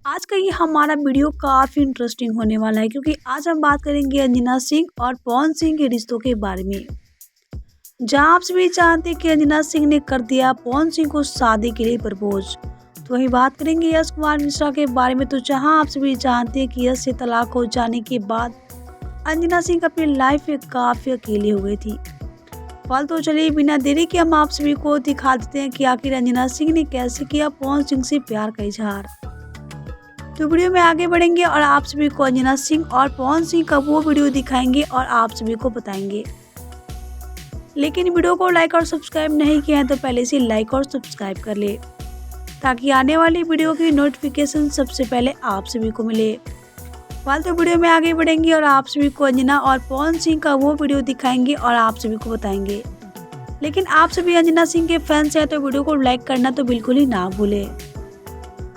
आज का ये हमारा वीडियो काफ़ी इंटरेस्टिंग होने वाला है क्योंकि आज हम बात करेंगे अंजना सिंह और पवन सिंह के रिश्तों के बारे में। जहां आप सभी जानते हैं कि अंजना सिंह ने कर दिया पवन सिंह को शादी के लिए प्रपोज, तो वही बात करेंगे यश कुमार मिश्रा के बारे में। तो जहां आप सभी जानते हैं कि यश से तलाक हो जाने के बाद अंजना सिंह अपनी लाइफ में काफ़ी अकेली हो गई थी। तो चलिए बिना देरी के हम आप सभी को दिखा देते हैं कि आखिर अंजना सिंह ने कैसे किया पवन सिंह से प्यार का इजहार। तो वीडियो में आगे बढ़ेंगे और आप सभी को अंजना सिंह और पवन सिंह का वो वीडियो दिखाएंगे और आप सभी को बताएंगे। लेकिन वीडियो को लाइक और सब्सक्राइब नहीं किया है तो पहले से लाइक और सब्सक्राइब कर ले ताकि आने वाली वीडियो की नोटिफिकेशन सबसे पहले आप सभी को मिले। तो वीडियो में आगे बढ़ेंगे और आप सभी को अंजना और पवन सिंह का वो वीडियो दिखाएंगे और आप सभी को बताएंगे। लेकिन आप सभी अंजना सिंह के फैंस हैं तो वीडियो को लाइक करना तो बिल्कुल ही ना भूले।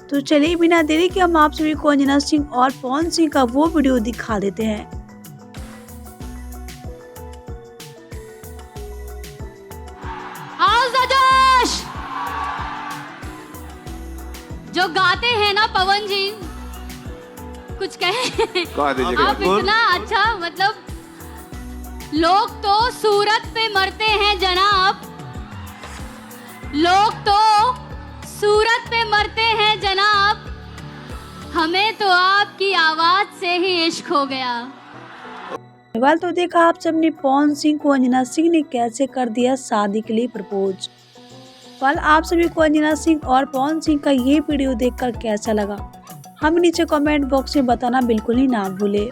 तो चलिए बिना देरी के हम आप सभी को अंजना सिंह और पवन सिंह का वो वीडियो दिखा देते हैं। जो गाते हैं ना पवन जी, कुछ कहें आप इतना अच्छा, मतलब लोग तो सूरत पे मरते हैं जनाब, लोग तो सूरत पे मरते हैं जनाब, हमें तो आपकी आवाज से ही इश्क हो गया। तो देखा आप सबने पवन सिंह को अंजना सिंह ने कैसे कर दिया शादी के लिए प्रपोज। आप सभी को अंजना सिंह और पवन सिंह का ये वीडियो देखकर कैसा लगा हमें नीचे कमेंट बॉक्स में बताना बिल्कुल ही ना भूले।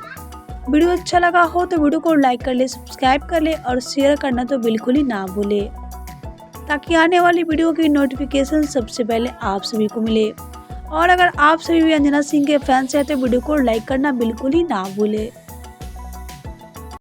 वीडियो अच्छा लगा हो तो वीडियो को लाइक कर ले, सब्सक्राइब कर ले और शेयर करना तो बिल्कुल ही ना भूले ताकि आने वाली वीडियो की नोटिफिकेशन सबसे पहले आप सभी को मिले। और अगर आप सभी भी अंजना सिंह के फैंस हैं तो वीडियो को लाइक करना बिल्कुल ही ना भूले।